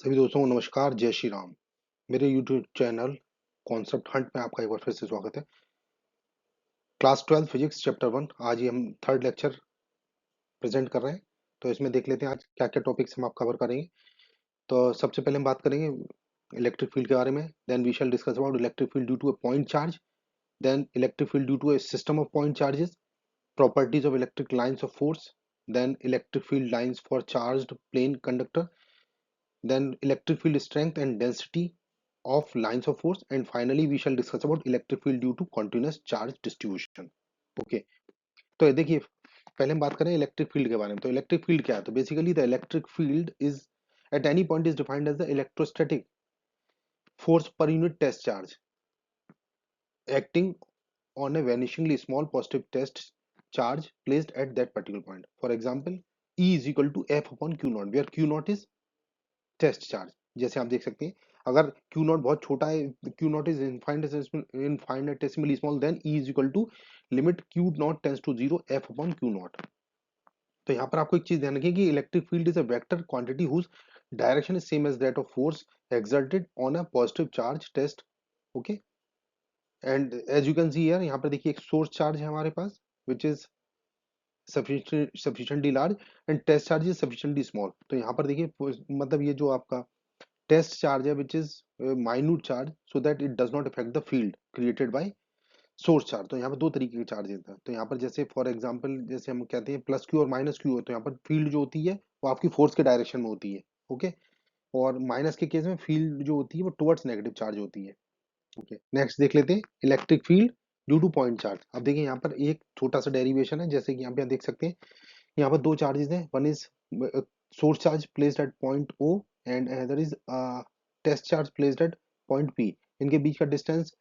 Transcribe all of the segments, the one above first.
सभी दोस्तों को नमस्कार, जय श्री राम। मेरे यूट्यूब चैनल कॉन्सेप्ट हंट में आपका एक बार फिर से स्वागत है। क्लास 12 फिजिक्स चैप्टर 1 आज ही हम थर्ड लेक्चर प्रेजेंट कर रहे हैं। तो इसमें देख लेते हैं आज क्या क्या टॉपिक्स हम आप कवर करेंगे। तो सबसे पहले हम बात करेंगे इलेक्ट्रिक फील्ड के बारे में। Then we shall discuss about electric field due to a point charge, then electric field due to a system of point charges, properties of electric lines of force, then electric field lines for charged plane conductor, then electric field strength and density of lines of force, and finally we shall discuss about electric field due to continuous charge distribution. Okay, तो ये देखिए पहले हम बात करें electric field के बारे में। तो इलेक्ट्रिक फील्ड क्या है? तो basically the electric field is at any point is defined as the electrostatic force per unit test charge acting on a vanishingly small positive test charge placed at that particular point. For example, E is equal to F upon Q naught, where Q naught is test charge. जैसे आप देख सकते हैं अगर Q not बहुत छोटा है, Q not is infinitesimally small, then E is equal to limit Q not tends to 0 F upon Q not. तो यहाँ पर आपको एक चीज ध्यान रखिए कि electric field is a vector quantity whose direction is same as that of force exerted on a positive charge test. Okay, and as you can see here, यहाँ पर देखिए एक सोर्स चार्ज है हमारे पास which is sufficiently large and test charge is sufficiently small। तो यहाँ पर देखिए मतलब ये जो आपका टेस्ट चार्ज है which is minute charge so that it does not affect the field created by source charge. तो यहाँ पर दो तरीके के चार्जेस हैं। तो यहाँ पर जैसे फॉर एग्जांपल जैसे हम कहते हैं प्लस क्यू और माइनस क्यू है, तो यहाँ पर फील्ड जो होती है वो आपकी फोर्स के डायरेक्शन में होती है। ओके, और माइनस के केस में फील्ड जो होती है वो टुवर्ड्स नेगेटिव चार्ज होती है। ओके, नेक्स्ट देख लेते हैं electric field due two point charge. अब देखिए यहाँ पर एक छोटा सा डेरिवेशन है, जैसे कि यहाँ पे आप देख सकते हैं यहाँ पर दो चार्जेस हैं, one is source charge placed at point O and another is test charge placed at point P. इनके बीच का डिस्टेंस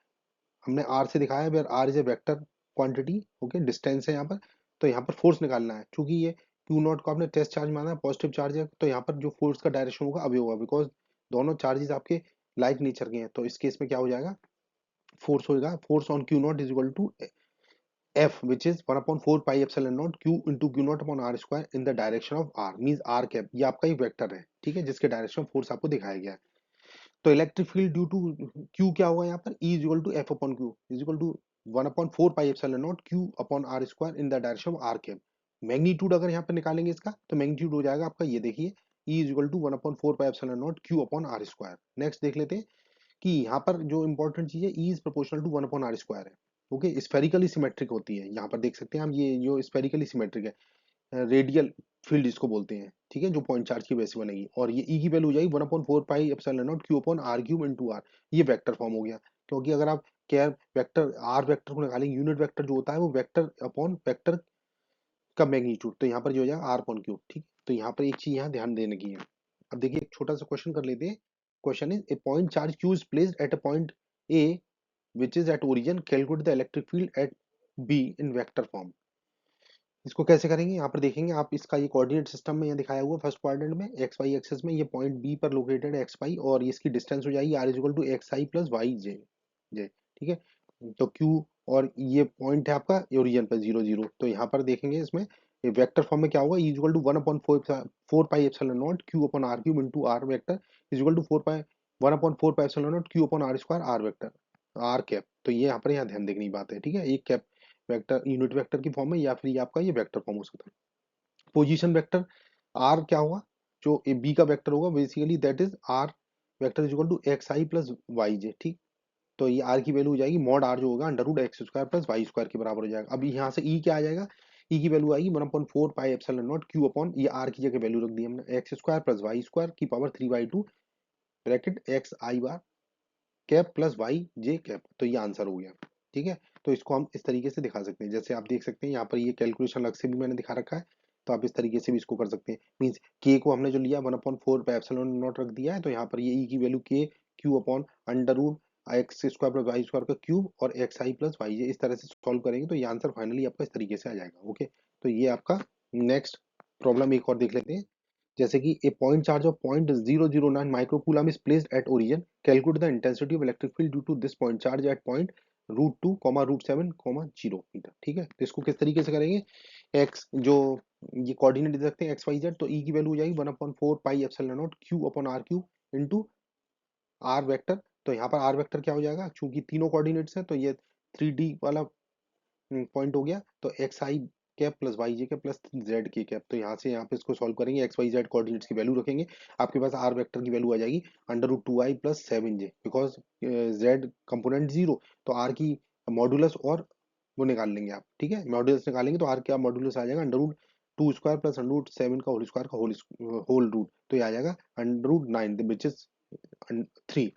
हमने आर से दिखाया है, where R is a vector quantity. Okay, distance है यहाँ पर। तो यहाँ पर फोर्स निकालना है, क्योंकि ये क्यू नॉट को आपने टेस्ट चार्ज माना है, पॉजिटिव चार्ज है, तो यहाँ पर जो फोर्स का डायरेक्शन होगा अभी होगा, बिकॉज दोनों चार्जेस आपके लाइक नेचर के हैं। तो इस केस में क्या हो जाएगा, फोर्स होगा, force on Q naught is equal to F, which is 1 upon 4 pi epsilon naught Q into Q naught upon R square in the direction of R, means R cap। ये आपका एक vector है, ठीक है, जिसके direction force आपको दिखाया गया है। तो electric field due to Q क्या होगा यहाँ पर, E is equal to F upon Q is equal to 1 upon 4 pi epsilon naught Q upon R square in the direction of R cap। Magnitude अगर यहाँ पर निकालेंगे इसका, तो मैग्नीट्यूड हो जाएगा आपका, ये देखिए E is equal to 1 upon 4 pi epsilon naught Q upon R square। Next देख लेते हैं कि यहाँ पर जो इंपॉर्टेंट चीज है, E is proportional to 1 upon are square है। ओके, स्फेरिकली सिमेट्रिक होती है, यहाँ पर देख सकते हैं हम, ये जो स्फेरिकली सिमेट्रिक है, रेडियल फील्ड इसको बोलते हैं, ठीक है, जो पॉइंट चार्ज की वजह से बनेगी। और ये ई की वैल्यू हो जाएगी 1 upon 4 pi epsilon naught Q upon R cube into R. ये वेक्टर फॉर्म हो गया, क्योंकि अगर आप केयर वेक्टर आर वेक्टर को निकालेंगे, यूनिट वेक्टर जो होता है वो वेक्टर अपॉन वेक्टर का मैग्नीट्यूड, तो यहाँ पर जो हो जाएगा आर अपॉन क्यूब। ठीक, तो यहाँ पर एक चीज यहाँ ध्यान देने की है। अब देखिए एक छोटा सा क्वेश्चन कर लेते हैं। Question is a point charge Q is placed eight a point A which is at origin, calculate the electric field at B in vector form। इसको कैसे करेंगे, यहाँ पर देखेंगे आप, इसका ये कोऑर्डिनेट सिस्टम में यहाँ दिखाया हुआ फर्स्ट क्वाड्रेंट में एक्स वाई एक्सेस में, ये पॉइंट बी पर लोकेटेड है एक्स वाई, और इसकी डिस्टेंस हो जाएगी r is equal to x I plus Y j j. ठीक है, तो क्यू और ये पॉइंट है आपका ओरिजिन पर 0 0। तो यहाँ पर देखेंगे इसमें ये वेक्टर फॉर्म में क्या होगा, is equal to 1 upon 4 pi epsilon naught Q upon R cube into R vector is equal to 4 pi 1 upon 4 pi epsilon naught Q upon are square R vector R cap. तो ये यहाँ पर यहाँ ध्यान देखने की बात है, ठीक है, एक कैप वेक्टर यूनिट वेक्टर की फॉर्म में, या फिर ये आपका ये वेक्टर फॉर्म हो सकता है। पोजीशन वेक्टर आर क्या होगा, जो ए बी का वेक्टर होगा basically that is r vector is equal to x I plus Y j. ठीक, तो ये आर की वैल्यू हो जाएगी मॉड आर जो होगा under root X square plus Y square के बराबर हो जाएगा। अब यहाँ से ई क्या आ जाएगा, ई की वैल्यू आएगी 1/4 pi epsilon naught Q upon, ये आर की जगह वैल्यू रख दी हमने, X square plus Y square की power 3/2 bracket X I bar cap plus Y J cap. तो ये आंसर हो गया, ठीक है। तो इसको हम इस तरीके से दिखा सकते हैं, जैसे आप देख सकते हैं यहाँ पर ये कैलकुलेशन अलग से भी मैंने दिखा रखा है, तो आप इस तरीके से भी इसको कर सकते हैं। मीन्स के को हमने जो लिया 1/4 पे एप्सिलॉन नॉट रख दिया है, तो यहाँ पर ये ई की वैल्यू के Q upon under root X square plus Y square का क्यूब और एक्स आई प्लस वाई जे, इस तरह से सॉल्व करेंगे तो ये आंसर फाइनली आपका इस तरीके से आ जाएगा। ओके, तो ये आपका नेक्स्ट प्रॉब्लम एक और देख लेते हैं। जैसे कि a point charge of 0.009 microcoulomb is placed at origin, calculate the intensity of electric field due to this point charge at point √2, √7, 0 metre. ठीक है, तो इसको किस तरीके से करेंगे, एक्स जो ये कोऑर्डिनेट दे सकते हैं एक्स वाई जेड, तो ई की वैल्यू हो जाएगी 1/4 pi epsilon naught Q upon are Q into R vector. तो यहाँ पर आर वेक्टर क्या हो जाएगा, चूंकि तीनों कोऑर्डिनेट्स हैं तो ये 3D वाला पॉइंट हो गया, तो एक्स आई cap plus Y J cap plus Z के कैप। तो यहाँ से यहाँ पे इसको सॉल्व करेंगे, एक्स वाई जेड कोऑर्डिनेट्स की वैल्यू रखेंगे, आपके पास आर वेक्टर की वैल्यू आ जाएगी √2i plus 7j, because Z component zero, तो आर की मॉडुलस और वो निकाल लेंगे आप, ठीक है, मॉडुलस निकालेंगे तो आर क्या मॉडुलस आ जाएगा √2² प्लस √7 का होल स्क्वायर का होल रूट, तो ये आ जाएगा √9 विच इज 3।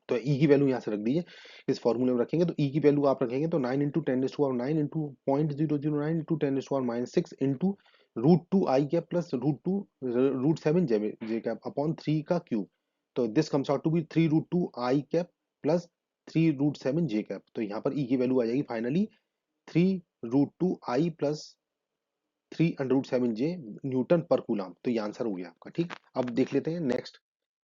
तो ई की वैल्यू यहाँ से रख दीजिए, इस फॉर्मूले में रखेंगे तो ई की वैल्यू आप रखेंगे तो 9 × 10⁻⁹ into 0.009 into 10⁻⁶ into √2i cap plus √7 j cap upon 3 का क्यूब। तो this comes out to be 3√2i cap plus 3√7 j cap. तो यहाँ पर ई की वैल्यू आ जाएगी finally 3√2i plus 3√7 j newton per coulomb. तो ये आंसर हो गया आपका, ठीक। अब देख लेते हैं next,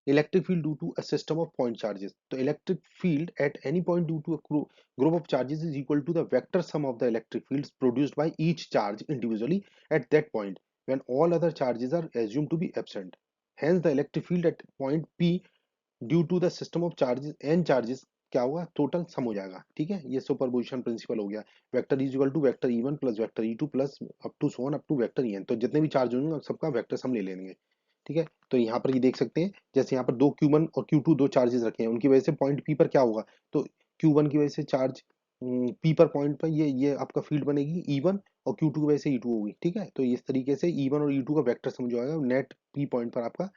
electric field due to a system of point charges. The electric field at any point due to a group of charges is equal to the vector sum of the electric fields produced by each charge individually at that point when all other charges are assumed to be absent. Hence, the electric field at point P due to the system of charges n charges क्या होगा, total sum हो जाएगा, ठीक है। ये superposition principle हो गया, vector is equal to vector E one plus vector E two plus up to so on up to vector E n. तो जितने भी चार्ज होंगे सबका वेक्टर सम ले लेंगे, ठीक है। तो यहाँ पर ये देख सकते हैं, जैसे यहाँ पर दो Q1 और Q2 दो चार्जेस रखे हैं, उनकी वजह से पॉइंट P पर क्या होगा, तो Q1 की वजह से चार्ज P पर पॉइंट पर ये आपका फील्ड बनेगी E1, और Q2 की वजह से E2 होगी, ठीक है। तो इस तरीके से E1 और E2 का वेक्टर सम जो आएगा नेट P पॉइंट पर आपका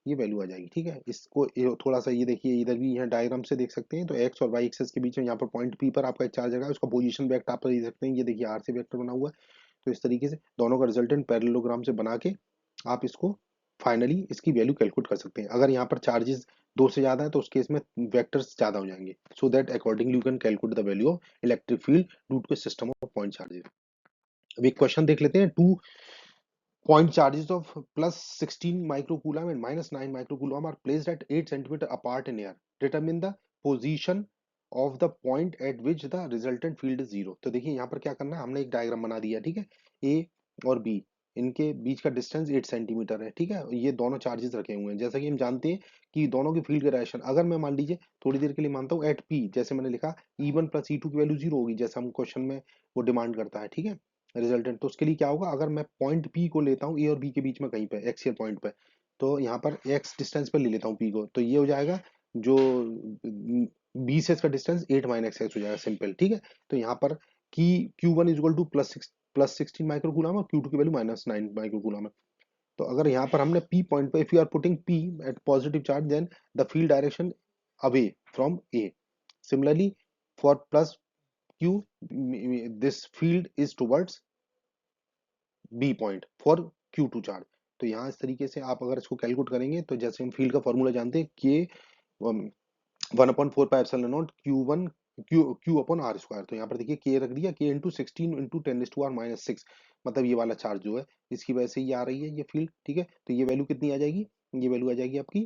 ये वैल्यू आ जाएगी, ठीक है। इसको थोड़ा सा ये देखिए, इधर भी यहाँ डायग्राम से देख सकते हैं, तो एक्स और वाई एक्सेस के बीच में यहाँ पर पॉइंट P पर आपका एक चार्ज आएगा, उसका पोजीशन वेक्टर आप देख सकते हैं, ये देखिए आर से वेक्टर बना हुआ है। तो इस तरीके से दोनों का रिजल्टेंट पैरेललोग्राम से बना के आप इसको फाइनली इसकी वैल्यू कैलकुलेट कर सकते हैं। अगर यहाँ पर चार्जेस दो से ज्यादा है तो उस केस में वेक्टर्स ज्यादा हो जाएंगे, so that accordingly you can calculate the value of electric field due to system of point charges. अब एक क्वेश्चन देख लेते हैं, two point charges of +16 microcoulomb and -9 microcoulomb are placed at 8 centimeter apart in air. Determine the position of the point at which the resultant field is 0. तो देखिए यहाँ पर क्या करना है, हमने एक डायग्राम बना दिया, ठीक है। ए और बी, इनके बीच का डिस्टेंस 8 सेंटीमीटर है, ठीक है। ये दोनों चार्जेस रखे हुए हैं, जैसा कि हम जानते हैं कि दोनों की फील्ड का डायरेक्शन, अगर मैं मान लीजिए थोड़ी देर के लिए मानता हूँ एट पी, जैसे मैंने लिखा E1 प्लस E2 की वैल्यू 0 होगी, जैसा हम क्वेश्चन में वो डिमांड करता है, ठीक है, रिजल्टेंट। तो उसके लिए क्या होगा, अगर मैं पॉइंट पी को लेता हूँ ए और बी के बीच में कहीं पे एक्सियल पॉइंट पे, तो यहाँ पर एक्स डिस्टेंस पे ले लेता हूँ पी को, तो ये हो जाएगा जो बी से इसका डिस्टेंस 8 - x हो जाएगा, सिंपल, ठीक है। तो यहाँ पर की Q1 is equal to +16 microcoulomb और Q2 की वैल्यू -9 माइक्रोकूलम है। तो अगर यहाँ पर हमने P पॉइंट पे, if you are putting P at positive charge, then the field direction away from A. Similarly for plus Q, this field is towards B point for Q2 charge. तो यहाँ इस तरीके से आप अगर इसको कैलकुलेट करेंगे, तो जैसे हम फील्ड का फॉर्मूला जानते हैं के 1/4 pi epsilon naught Q1 Q upon are square. तो यहाँ पर देखिए के रख दिया, के इंटू 16 इंटू 10⁻⁻6, मतलब ये वाला चार्ज जो है इसकी वजह से ये आ रही है ये फील्ड, ठीक है। तो ये वैल्यू कितनी आ जाएगी, ये वैल्यू आ जाएगी आपकी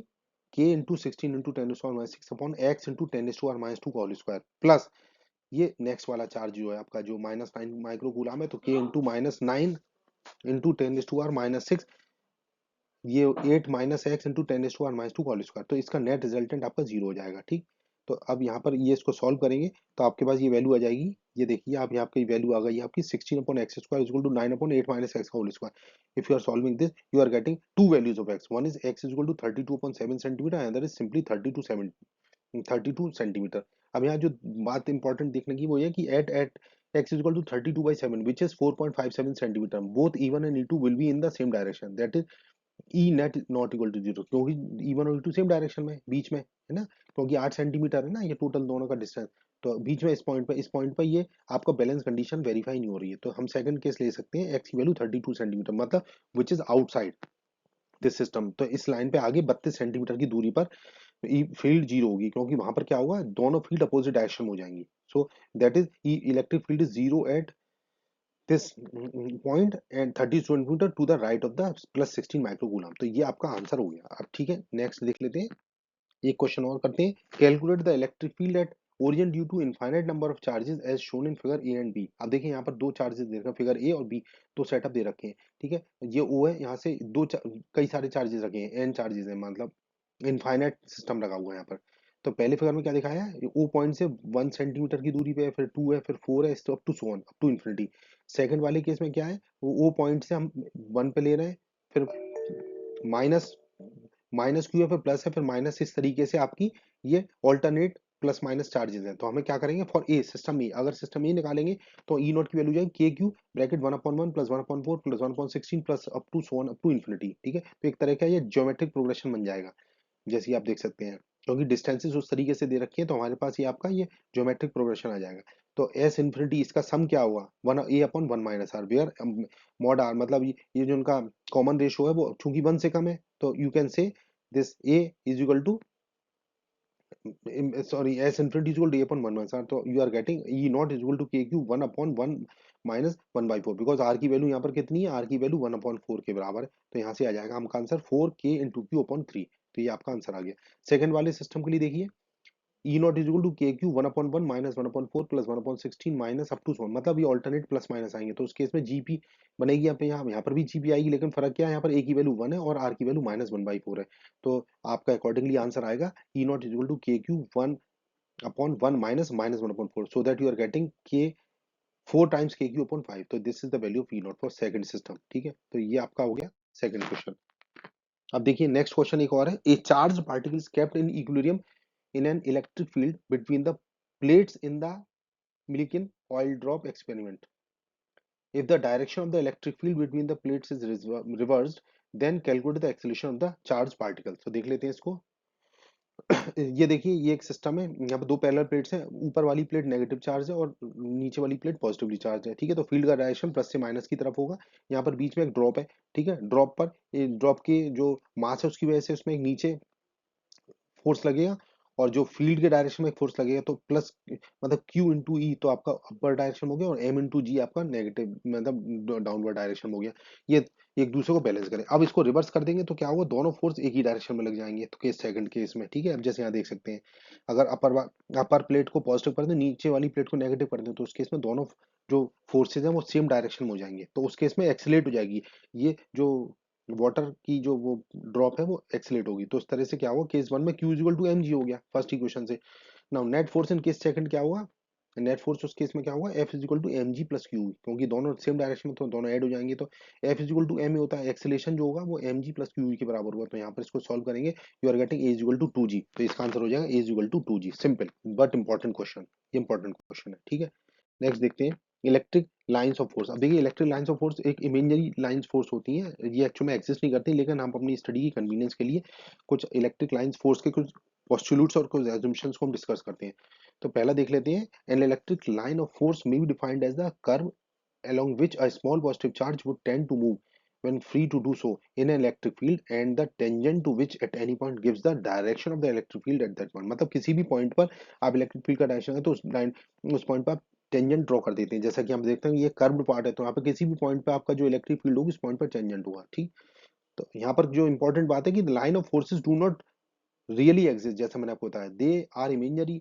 के into 16 into 10⁻⁻6 upon x into 10⁻⁻2 का होल स्क्वायर, प्लस ये नेक्स्ट वाला चार्ज जो है आपका जो -9 माइक्रोकूलम है, तो के इंटू -9 इंटू 10⁻⁻6, ये 8 - x इंटू 10⁻⁻2 का होल स्क्वायर। तो इसका नेट रिजल्टेंट आपका 0 हो जाएगा, ठीक। तो अब यहाँ पर ये इसको सॉल्व करेंगे तो आपके पास ये वैल्यू आ जाएगी, ये देखिए आप यहाँ पे वैल्यू आ गई आपकी 16/x² इक्वल टू 9/8 - x का whole square. If you are solving this, you are getting two values of x, one is x equal to 32.7 centimetre, other is simply 32 centimetre. अब यहाँ जो बात इंपॉर्टेंट देखने की वो ये कि eight x is equal to 32/7 which is 4.57 centimeter, both E1 and E2 will be in the same direction, that is E net not equal to 0, क्योंकि E1 और E2 सेम डायरेक्शन में बीच में है ना, क्योंकि 8 सेंटीमीटर है ना ये टोटल दोनों का डिस्टेंस। तो बीच में इस पॉइंट पर ये आपका बैलेंस कंडीशन वेरीफाई नहीं हो रही है, तो हम सेकंड केस ले सकते हैं x की वैल्यू 32 सेंटीमीटर, मतलब which is outside this system. तो इस लाइन पे आगे 32 सेंटीमीटर की दूरी पर फील्ड 0 होगी, क्योंकि वहां पर क्या होगा, दोनों फील्ड अपोजिट डायरेक्शन में हो जाएंगी। So that is electric field is 0 at this point and 30 centimetre to the right of the +16 microcoulomb. तो ये आपका आंसर हो गया। अब ठीक है, नेक्स्ट देख लेते हैं, एक क्वेश्चन और करते हैं। Calculate the electric field at origin due to infinite number of charges as shown in figure A and B. अब देखिए यहाँ पर दो चार्जेस दे रखा है, फिगर ए और बी, दो सेटअप दे रखे हैं, ठीक है। ये ओ है, यहाँ से कई सारे चार्जेस रखे हैं, एन चार्जेस है, मतलब इनफाइनाइट सिस्टम लगा हुआ है यहाँ पर। तो पहले फिगर में क्या दिखाया है, ओ पॉइंट से 1 सेंटीमीटर की दूरी पे है, फिर 2 है, फिर 4 है, up to so on, up to infinity. Second वाले केस में क्या है, वो ओ पॉइंट से हम 1 पे ले रहे हैं, फिर माइनस माइनस क्यू है, फिर प्लस है, फिर माइनस, इस तरीके से आपकी ये ऑल्टरनेट प्लस माइनस चार्जेस हैं। तो हमें क्या करेंगे, फॉर ए सिस्टम ए, अगर सिस्टम ए निकालेंगे तो ई नॉट की वैल्यू जाएगी k q bracket 1/1 plus 1/4 plus 1/16 plus up to so on up to infinity, ठीक है। तो एक तरह का ये ज्योमेट्रिक प्रोग्रेशन बन जाएगा, जैसे कि आप देख सकते हैं, क्योंकि डिस्टेंसेस उस तरीके से दे रखी है, तो हमारे पास ये आपका ये ज्योमेट्रिक प्रोग्रेशन आ जाएगा। तो एस इन्फिनिटी, इसका सम क्या हुआ, 1 a/1 - r, where mod are, मतलब ये जो उनका कॉमन रेशो है वो चूंकि 1 से कम है, तो you can say this a is equal to, sorry, s infinity is equal to a upon 1 minus r, तो you are getting e naught is equal to k cube 1/1 minus 1/4, because r की value यहाँ पर कितनी है, r की value 1/4 के बराबर है, तो यहाँ से आ जाएगा हमका answer 4k into Q upon 3। तो ये आपका आंसर आ गया। सेकंड वाले सिस्टम के लिए देखिए, E naught is equal to k q 1/1 minus 1/4 plus 1/16 minus up to 1, मतलब ये ऑल्टरनेट प्लस माइनस आएंगे, तो उस केस में जीपी बनेगी यहाँ पर भी जीपी आएगी, लेकिन फर्क क्या है, यहाँ पर ए की वैल्यू 1 है और आर की वैल्यू -1/4 है। तो आपका अकॉर्डिंगली आंसर आएगा ई naught is equal to k q 1/1 minus -1/4, so that you are getting k 4 times k Q upon 5। तो this is the value of E not for second system, ठीक है। तो ये आपका हो गया सेकंड क्वेश्चन। अब देखिए नेक्स्ट क्वेश्चन एक और है, ए charge particle is kept in equilibrium in an electric field between the plates in the Millikan oil drop experiment. If the direction of the electric field between the plates is reversed, then calculate the acceleration of the charged particle. So देख लेते हैं इसको। ये देखिए, ये एक system है, यहाँ पे दो पैरेलल प्लेट्स हैं, ऊपर वाली प्लेट नेगेटिव चार्ज है और नीचे वाली प्लेट पॉजिटिवली चार्ज है, ठीक है। तो फील्ड का डायरेक्शन प्लस से माइनस की तरफ होगा। यहाँ पर बीच में एक ड्रॉप है, ठीक है। ड्रॉप पर, ड्रॉप के जो मास है उसकी वजह से उसमें एक नीचे फोर्स लगेगा, और जो फील्ड के डायरेक्शन में फोर्स लगेगा, तो प्लस मतलब Q इंटू ई, तो आपका अपर डायरेक्शन हो गया, और M इंटू जी आपका नेगेटिव मतलब डाउनवर्ड डायरेक्शन हो गया। ये एक दूसरे को बैलेंस करें। अब इसको रिवर्स कर देंगे तो क्या होगा, दोनों फोर्स एक ही डायरेक्शन में लग जाएंगे। तो केस सेकंड केस में, ठीक है। अब जैसे यहाँ देख सकते हैं, अगर अपर प्लेट को पॉजिटिव कर दें, नीचे वाली प्लेट को नेगेटिव कर दें, तो उस केस में दोनों जो फोर्सेज हैं वो सेम डायरेक्शन में हो जाएंगे, तो उस केस में एक्सीलरेट हो जाएगी। ये जो वाटर की जो वो ड्रॉप है वो एक्सीलरेट होगी। तो इस तरह से क्या हुआ, केस वन में Q इक्वल टू mg हो गया फर्स्ट इक्वेशन से। Now net force in case second क्या हुआ, नेट फोर्स उस केस में क्या हुआ, F is equal to mg plus q, क्योंकि दोनों सेम डायरेक्शन में तो दोनों ऐड हो जाएंगे। तो F is equal to m होता है, एक्सेलेरेशन जो होगा वो mg प्लस क्यू के बराबर होगा। तो यहाँ पर इसको सॉल्व करेंगे, you are getting a is equal to 2g। तो इसका आंसर हो जाएगा a is equal to 2g। Simple but important question, ये इंपॉर्टेंट क्वेश्चन है, ठीक है। नेक्स्ट देखते हैं, इलेक्ट्रिक लाइंस ऑफ फोर्स। अब देखिए, इलेक्ट्रिक लाइंस ऑफ फोर्स एक इमेजिनरी लाइंस फोर्स होती हैं, ये एक्चुअल में एग्जिस्ट नहीं करती, लेकिन हम अपनी स्टडी की कन्वीनियंस के लिए कुछ इलेक्ट्रिक लाइंस फोर्स के कुछ पोस्टुलेट्स और कुछ एजम्पशंस को हम डिस्कस करते हैं। तो पहला देख लेते हैं, an electric line of force may be defined as the curve along which a small positive charge would tend to move when free to do so in an electric field, and the tangent to which at any point gives the direction of the electric field at that point। मतलब किसी भी point पर आप electric field का direction है, तो उस line उस पॉइंट पर आप टेंजेंट ड्रॉ कर देते हैं। जैसा कि हम देखते हैं ये कर्व्ड पार्ट है, तो यहाँ पे किसी भी पॉइंट पे आपका जो इलेक्ट्रिक फील्ड होगी उस पॉइंट पर टेंजेंट होगा, ठीक। तो यहाँ पर जो इंपॉर्टेंट बात है कि line of forces do not really exist, जैसा मैंने आपको बताया, they are imaginary,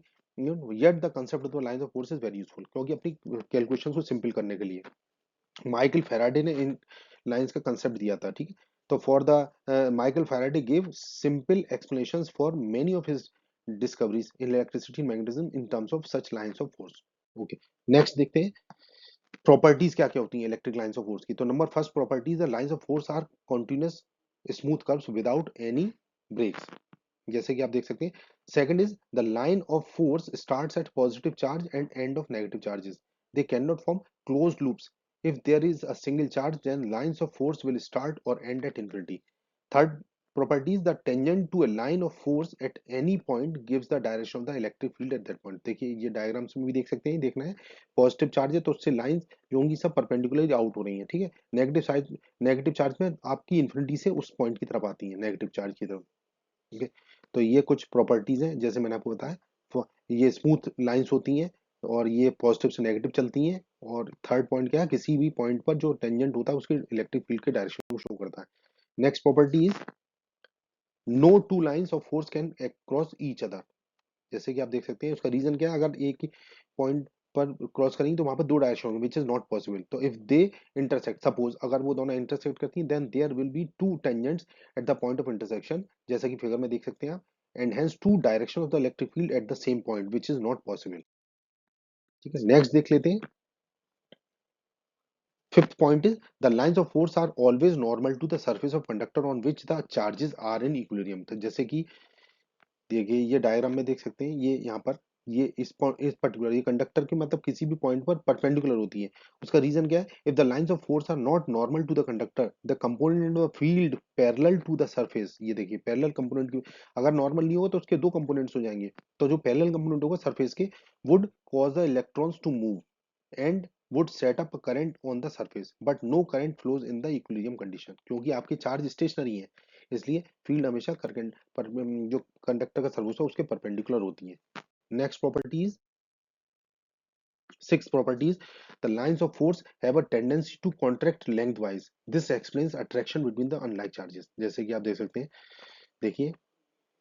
yet the concept of the line of force is very useful, क्योंकि अपनी कैलकुलेशन को सिंपल करने के लिए माइकल फैराडे ने इन लाइंस का कंसेप्ट दिया था, ठीक है। तो for the Michael Faraday give simple explanations for many of his discoveries in electricity and magnetism in terms of such lines of force. Okay, next देखते हैं प्रॉपर्टीज क्या क्या होती हैं इलेक्ट्रिक लाइंस ऑफ फोर्स की। तो number first properties, the lines of force are continuous smooth curves without any breaks, जैसे कि आप देख सकते हैं। Second is the line of force starts at positive charge and end of negative charges, they can not form closed loops. if there is a single charge, then lines of force will start or end at infinity. Third property is the tangent to a line of force at any point gives the direction of the electric field at that point। देखिए ये diagrams में भी देख सकते हैं, देखना है positive charge है तो उससे लाइंस जो होंगी सब परपेंडिकुलर आउट हो रही हैं, ठीक है। नेगेटिव चार्ज में आपकी इन्फिनिटी से उस पॉइंट की तरफ आती है, नेगेटिव चार्ज की तरफ, ठीक है। तो ये कुछ प्रॉपर्टीज हैं, जैसे मैंने आपको बताया, ये स्मूथ लाइंस होती हैं और ये पॉजिटिव से नेगेटिव चलती हैं। और थर्ड पॉइंट क्या है, किसी भी पॉइंट पर जो टेंजेंट होता है उसके इलेक्ट्रिक फील्ड के डायरेक्शन को शो करता है। Next property is no two lines of force can cross each other, जैसे कि आप देख सकते हैं उसका रीजन क्या है, अगर एक ही पॉइंट पर क्रॉस करेंगे तो वहां पर दो डायरेक्शन होंगे विच इज नॉट पॉसिबल। तो इफ दे इंटरसेक्ट, सपोज अगर वो दोनों इंटरसेक्ट करती हैं, then there will be two tangents at the point of intersection, जैसा कि फिगर में देख सकते हैं आप, and hence two direction of the electric field at the same point which is not possible. ठीक है, नेक्स्ट देख लेते हैं। Fifth point is the lines of force are always normal to the surface of conductor on which the charges are in equilibrium। तो जैसे कि देखिए ये डायग्राम में देख सकते हैं, ये यहाँ पर ये इस पर्टिकुलर ये कंडक्टर के मतलब किसी भी पॉइंट पर परपेंडिकुलर होती है। उसका रीजन क्या है, if the lines of force are not normal to the conductor the component of field parallel to the surface. ये देखिए पैरेलल कंपोनेंट की अगर नॉर्मल नहीं होगा तो उसके दो कंपोनेंट्स हो जाएंगे, तो जो पैरेलल कंपोनेंट होगा सरफेस के would cause the electrons to move and would set up a current on the surface but no current flows in the equilibrium condition। क्योंकि आपके चार्ज स्टेशनरी है इसलिए फील्ड हमेशा करंट पर जो कंडक्टर का सर्फेस है उसके परपेंडिकुलर होती है। Next properties, sixth properties, the lines of force have a tendency to contract lengthwise, this explains attraction between the unlike charges। जैसे कि आप देख सकते हैं, देखिए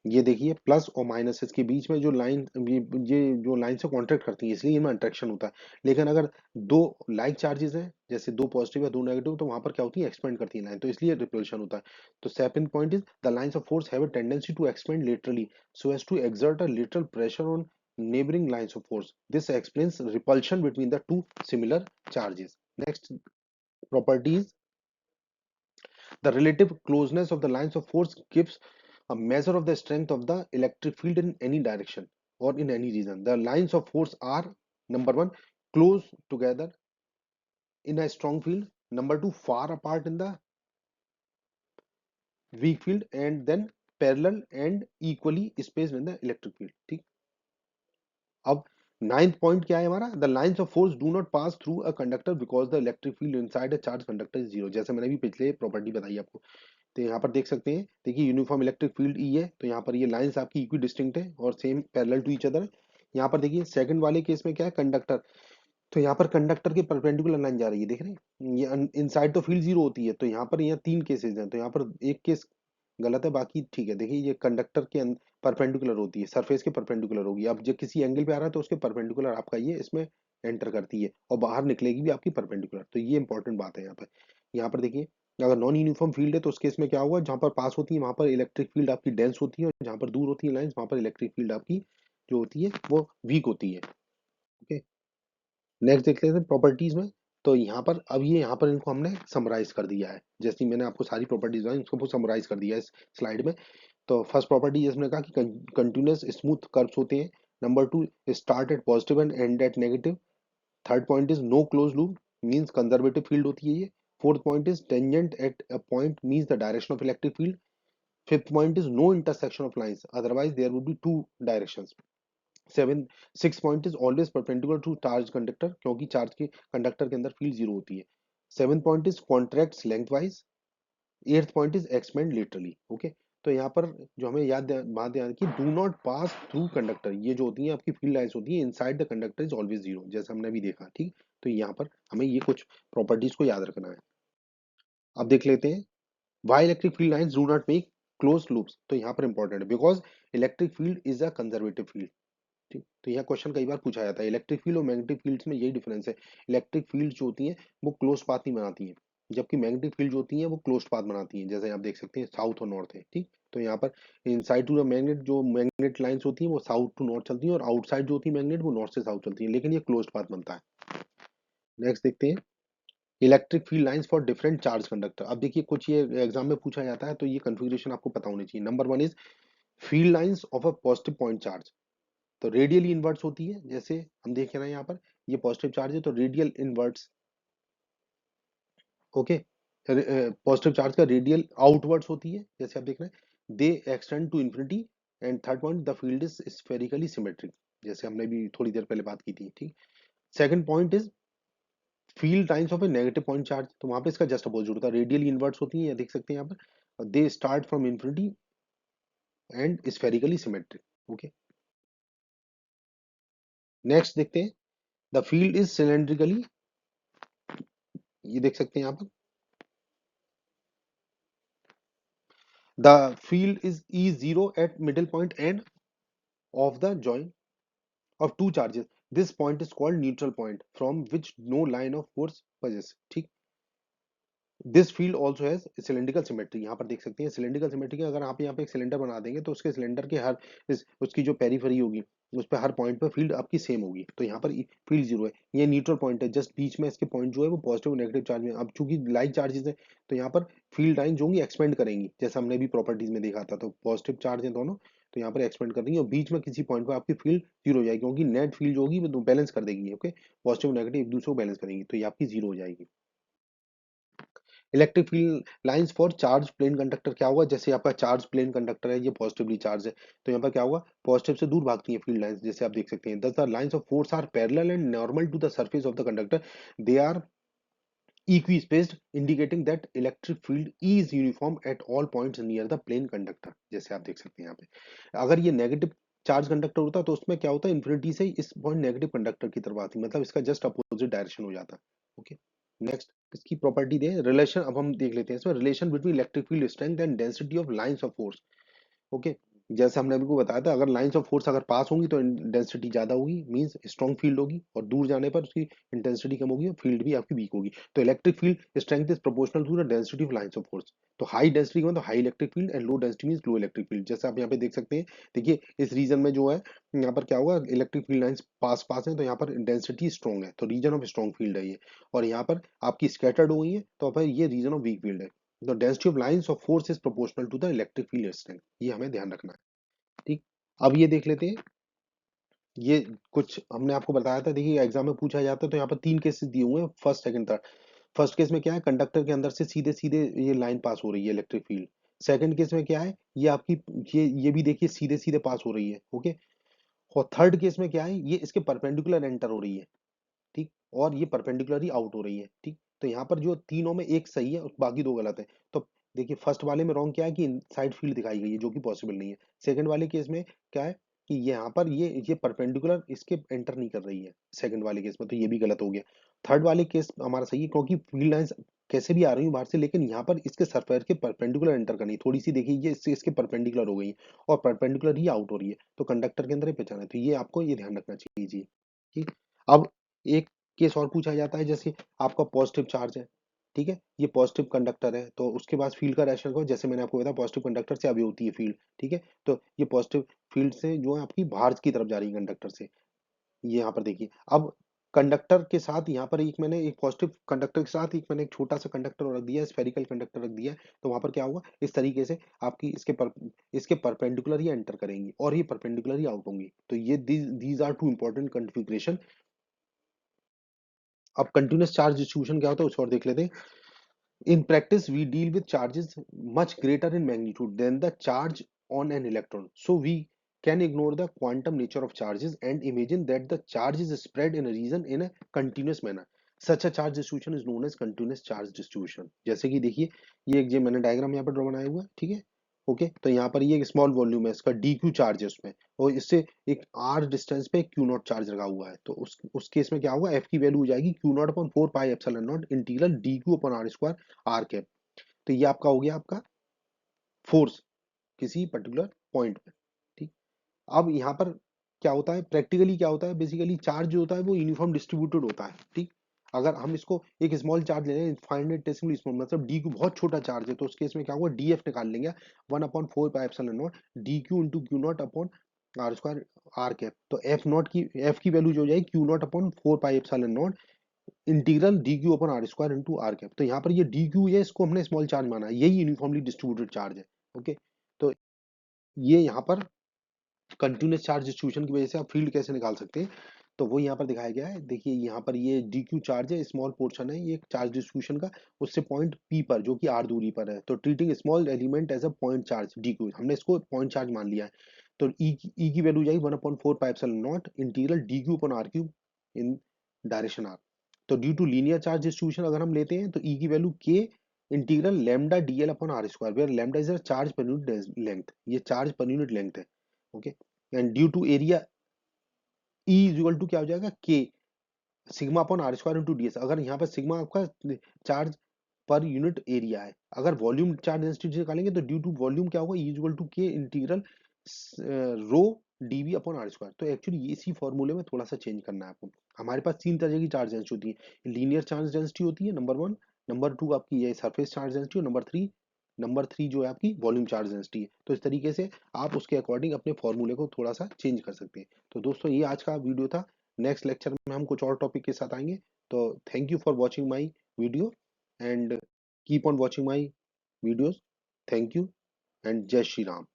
ये देखिए प्लस और माइनस के बीच में जो लाइन, ये जो लाइन से कॉन्ट्रैक्ट करती है इसलिए इनमें अट्रैक्शन होता है। लेकिन अगर दो लाइक चार्जेस हैं, जैसे दो पॉजिटिव या दो नेगेटिव, तो वहां पर क्या होती है, एक्सपेंड करती है लाइन, तो इसलिए रिपल्शन होता है। तो second point is the lines of force have a tendency to expand laterally so as to exert a lateral pressure on neighboring lines of force, this explains repulsion between the two similar charges। Next property is the relative closeness of the lines of force gives a measure of the strength of the electric field in any direction or in any region। The lines of force are number one close together in a strong field, number two far apart in the weak field, and then parallel and equally spaced in the electric field। ठीक, अब ninth point क्या है हमारा, the lines of force do not pass through a conductor because the electric field inside a charge conductor is zero. जैसे मैंने भी पिछले property बताई आपको, तो यहाँ पर देख सकते हैं, देखिए यूनिफॉर्म इलेक्ट्रिक फील्ड ई है, तो यहाँ पर ये लाइंस आपकी इक्वी डिस्टिंक्ट है और same parallel to each other है। यहाँ पर देखिए सेकंड वाले केस में क्या है, कंडक्टर, तो यहाँ पर कंडक्टर के परपेंडिकुलर लाइन जा रही है, देख रहे हैं, ये इनसाइड तो फील्ड जीरो होती है, तो यहाँ पर यहाँ तीन केसेस हैं, तो यहाँ पर एक केस गलत है, बाकी ठीक है। देखिए ये कंडक्टर के परपेंडिकुलर होती है, सरफेस के परपेंडिकुलर होगी। अब जब किसी एंगल पे आ रहा है तो उसके परपेंडिकुलर आपका ये इसमें एंटर करती है और बाहर निकलेगी भी आपकी परपेंडिकुलर, तो ये इंपॉर्टेंट बात है यहाँ पर। यहाँ पर देखिए अगर नॉन यूनिफॉर्म फील्ड है तो उस केस में क्या होगा, जहाँ पर पास होती है वहां पर इलेक्ट्रिक फील्ड आपकी डेंस होती है और जहाँ पर दूर होती है लाइन्स वहां पर इलेक्ट्रिक फील्ड आपकी जो होती है वो वीक होती है। ओके, नेक्स्ट देख लेते हैं प्रॉपर्टीज में। तो यहाँ पर अब ये यहाँ पर इनको हमने समराइज कर दिया है, जैसे मैंने आपको सारी प्रॉपर्टीज बताई उसको समराइज कर दिया है इस स्लाइड में। तो फर्स्ट प्रॉपर्टी जिसने कहा कि कंटिन्यूअस स्मूथ कर्व्स होते हैं, number two start at positive and end at negative, third point is no close loop means conservative field होती है ये, fourth point is tangent at a point means the direction of electric field, fifth point is no intersection of lines otherwise there would be two directions, seven six point is always perpendicular to charge conductor क्योंकि charge के conductor के अंदर field zero होती है, seven point is contracts lengthwise, eighth point is expand literally. Okay, तो यहाँ पर जो हमें बात ध्यान की, do not pass through conductor, ये जो होती है आपकी फील्ड लाइंस होती है inside the conductor is always zero, जैसे हमने अभी देखा। ठीक, तो यहाँ पर हमें ये कुछ प्रॉपर्टीज को याद रखना है। अब देख लेते हैं why electric field lines do not make close loops. तो यहाँ पर इंपॉर्टेंट है because electric field is a conservative field. ठीक, तो यह क्वेश्चन कई बार पूछा जाता है, इलेक्ट्रिक फील्ड और मैग्नेटिक फील्ड्स में यही डिफरेंस है, इलेक्ट्रिक फील्ड जो होती है वो क्लोज पाथ नहीं बनाती है, जबकि मैग्नेटिक फील्ड जो होती है वो क्लोज पाथ बनाती है, जैसे आप देख सकते हैं साउथ और नॉर्थ है। ठीक, तो यहाँ पर इनसाइड टू द मैग्नेट जो मैग्नेट लाइंस होती है वो साउथ टू नॉर्थ चलती है और आउटसाइड जो होती है मैग्नेट वो नॉर्थ से साउथ चलती है, लेकिन ये क्लोज पाथ बनता है। नेक्स्ट देखते हैं electric field lines for different charge conductor. अब देखिए कुछ ये एग्जाम में पूछा जाता है तो ये कंफिग्रेशन आपको पता होनी चाहिए। Number one is field lines of a positive point charge, तो रेडियली इन्वर्ट्स होती है, जैसे हम देख रहे हैं यहाँ पर ये पॉजिटिव चार्ज है तो radial inwards. Okay, positive charge का रेडियल आउटवर्ड्स होती है, जैसे आप देख रहे हैं they extend to infinity, and third point the field is spherically symmetric, जैसे हमने भी थोड़ी देर पहले बात की थी। ठीक, second point is field lines of A negative point charge, तो वहां पे इसका जस्ट अपोजिट होता है, रेडियली इन्वर्ट्स होती है, या देख सकते हैं यहाँ पर they start from infinity and spherically symmetric. Okay, next देखते हैं द फील्ड इज सिलेंड्रिकली, ये देख सकते हैं यहाँ पर the field is E0 at middle point and of the joint of two charges. This point is called neutral point from which no line of force passes. ठीक, this field also has cylindrical symmetry. यहाँ पर देख सकते हैं cylindrical symmetry के, अगर आप यहाँ पे एक सिलेंडर बना देंगे तो उसके सिलेंडर के हर उसकी जो पेरीफेरी होगी उस पर हर पॉइंट पर फील्ड आपकी सेम होगी। तो यहाँ पर फील्ड जीरो है, ये न्यूट्रल पॉइंट है, जस्ट बीच में इसके पॉइंट जो है वो पॉजिटिव और नेगेटिव चार्ज में। अब चूंकि लाइक चार्जेस है तो यहाँ पर फील्ड लाइन जो होंगी एक्सपेंड करेंगी, जैसा हमने भी प्रॉपर्टीज में देखा था। तो पॉजिटिव चार्ज है दोनों, तो यहाँ पर एक्सपेंड कर देंगे और बीच में किसी पॉइंट पर आपकी फील्ड जीरो हो जाएगी, क्योंकि नेट फील्ड जो होगी वो बैलेंस कर देगी। ओके, पॉजिटिव नेगेटिव एक दूसरे को बैलेंस करेंगी, तो ये आपकी जीरो हो जाएगी। Electric field lines for charge plane conductor क्या होगा, जैसे आपका चार्ज प्लेन कंडक्टर है, ये पॉजिटिवली चार्ज है, तो यहाँ पर क्या होगा, पॉजिटिव से दूर भागती है फील्ड लाइंस, जैसे आप देख सकते हैं। Thus the lines of force are parallel and normal to the surface of the conductor, they are equispaced, indicating that electric field is uniform at all points near the plane conductor। जैसे आप देख सकते हैं यहाँ पे, अगर ये negative charge conductor होता तो उसमें क्या होता है, इन्फिनिटी से इस पॉइंट नेगेटिव कंडक्टर की तरफ आती, मतलब इसका जस्ट अपोजिट डायरेक्शन हो जाता। ओके, नेक्स्ट इसकी प्रॉपर्टी दे रिलेशन, अब हम देख लेते हैं इसमें relation between electric field strength and density of lines of force. Okay, जैसे हमने अभी को बताया था, अगर लाइंस ऑफ फोर्स अगर पास होंगी तो इंटेंसिटी ज्यादा होगी, मींस स्ट्रॉन्ग फील्ड होगी, और दूर जाने पर उसकी इंटेंसिटी कम होगी और फील्ड भी आपकी वीक होगी। तो electric field strength is proportional to the density of lines of force. तो हाई डेंसिटी का मतलब high electric field and low density means low electric field. जैसे आप यहाँ पे देख सकते हैं, देखिए इस रीजन में जो है, यहाँ पर क्या होगा, इलेक्ट्रिक फील्ड लाइंस पास पास है, तो यहाँ पर डेंसिटी स्ट्रॉन्ग है, तो रीजन ऑफ स्ट्रॉन्ग फील्ड है ये। और यहाँ पर आपकी स्कैटर्ड हो गई है, तो फिर ये रीजन ऑफ वीक फील्ड है। The density of lines of force is proportional to the electric field strength, ये हमें ध्यान रखना है। ठीक, अब ये देख लेते हैं, ये कुछ हमने आपको बताया था, देखिए एग्जाम में पूछा जाता है, तो यहाँ पर तीन केसेस दिए हुए हैं, first second third. First case में क्या है, कंडक्टर के अंदर से सीधे सीधे ये लाइन पास हो रही है इलेक्ट्रिक फील्ड। सेकंड केस में क्या है, ये आपकी ये भी देखिए सीधे सीधे पास हो रही है। ओके, और थर्ड केस में क्या है, ये इसके परपेंडिकुलर एंटर हो रही है। ठीक, और ये परपेंडिकुलर ही आउट हो रही है। ठीक, तो यहाँ पर जो तीनों में एक सही है और बाकी दो गलत है। तो देखिए फर्स्ट वाले में रॉन्ग क्या है कि साइड फील्ड दिखाई गई है, जो कि पॉसिबल नहीं है। सेकंड वाले केस में क्या है कि यहाँ पर ये परपेंडिकुलर इसके एंटर नहीं कर रही है सेकंड वाले केस में, तो ये भी गलत हो गया। थर्ड वाले केस हमारा सही है, क्योंकि फील्ड लाइंस कैसे भी आ रही है बाहर से, लेकिन यहाँ पर इसके सरफेस के परपेंडिकुलर एंटर करनी है। थोड़ी सी देखिए ये इसके परपेंडिकुलर हो गई है और परपेंडिकुलर ही आउट हो रही है, तो कंडक्टर के अंदर ही पहचाना है। तो ये आपको ये ध्यान रखना चाहिए जी। ठीक, अब एक केस और पूछा जाता है, जैसे आपका पॉजिटिव चार्ज है, ठीक है, ये पॉजिटिव कंडक्टर है, तो उसके बाद फील्ड का रेशनल को, जैसे मैंने आपको बताया पॉजिटिव कंडक्टर से अभी होती है फील्ड। ठीक है, तो ये पॉजिटिव फील्ड से जो है आपकी बाहर की तरफ जा रही है कंडक्टर से। ये यहाँ पर देखिए, अब कंडक्टर के साथ यहाँ पर एक मैंने एक पॉजिटिव कंडक्टर के साथ एक मैंने एक छोटा सा कंडक्टर रख दिया, स्फेरिकल कंडक्टर रख दिया है, तो वहां पर क्या होगा, इस तरीके से आपकी इसके परपेंडिकुलर ही एंटर करेंगी और ये परपेंडिकुलर ही आउट होंगी। तो ये these are two important configuration. अब कंटिन्यूअस चार्ज डिस्ट्रीब्यूशन क्या होता है उसको और देख लेते हैं। In practice, we deal with charges much greater in magnitude than the charge on an electron. So we can ignore the quantum nature of charges and imagine that the charge is spread in a region in a continuous manner. Such a charge distribution is known as continuous charge distribution. जैसे कि देखिए, ये एक जो मैंने diagram यहाँ पर draw बनाया हुआ है, ठीक है। ओके, तो यहाँ पर ये एक स्मॉल वॉल्यूम है, इसका डी क्यू चार्ज है उसमें, और इससे एक आर डिस्टेंस पे क्यू नॉट चार्ज लगा हुआ है। तो उस केस में क्या होगा, एफ की वैल्यू हो जाएगी q naught upon 4 pi epsilon not integral d q upon are square r cap. तो ये आपका हो गया आपका फोर्स किसी पर्टिकुलर पॉइंट पे। ठीक, अब यहाँ पर क्या होता है, प्रैक्टिकली क्या होता है, बेसिकली चार्ज जो होता है वो यूनिफॉर्म डिस्ट्रीब्यूटेड होता है। ठीक, अगर हम इसको एक स्मॉल चार्ज ले रहे हैं, इनफाइनाइटेसिमली स्मॉल, मतलब डी क्यू बहुत छोटा चार्ज है, तो उस केस में क्या होगा, डी एफ निकाल लेंगे, 1/4 pi epsilon naught d q into q naught upon are square r cap. तो एफ की वैल्यू जो हो जाएगी q naught upon 4 pi epsilon not integral d q upon are square into r cap. तो यहाँ पर ये डी क्यू है, इसको हमने स्मॉल चार्ज माना है, यही यूनिफॉर्मली डिस्ट्रीब्यूटेड चार्ज है। ओके, तो ये यहाँ पर कंटिन्यूस चार्ज डिस्ट्रीब्यूशन की वजह से आप फील्ड कैसे निकाल सकते हैं, तो वो यहाँ पर दिखाया गया है। देखिए यहाँ पर ये डी क्यू चार्ज है, स्मॉल पोर्शन है ये चार्ज डिस्ट्रीब्यूशन का, उससे पॉइंट पी पर जो कि आर दूरी पर है, तो treating small element as a point charge d q, हमने इसको पॉइंट चार्ज मान लिया है। तो ई की वैल्यू जाएगी 1/4 pi epsilon not integral d q upon are q in direction r. तो due to linear charge distribution अगर हम लेते हैं, तो ई की value k integral lambda dl upon are square, where lambda is a charge per unit length, ये charge per unit length है। Okay, and due to area E is equal to क्या हो जाएगा, k sigma upon are square into D S. अगर यहाँ पर sigma आपका charge per unit area है, अगर वॉल्यूम चार्ज डेंसिटी निकालेंगे तो ड्यू टू वॉल्यूम क्या होगा, E is equal to k integral rho dv upon are square. तो एक्चुअली इसी फॉर्मूले में थोड़ा सा चेंज करना है आपको। हमारे पास तीन तरह की चार्ज डेंसिटी होती है, लीनियर चार्ज डेंसिटी होती है नंबर वन, नंबर टू आपकी ये सरफेस चार्ज डेंसिटी, और नंबर थ्री जो है आपकी वॉल्यूम चार्ज डेंसिटी है। तो इस तरीके से आप उसके अकॉर्डिंग अपने फॉर्मूले को थोड़ा सा चेंज कर सकते हैं। तो दोस्तों ये आज का वीडियो था। नेक्स्ट लेक्चर में हम कुछ और टॉपिक के साथ आएंगे। तो thank you for watching my video and keep on watching my videos. Thank you and जय श्री राम।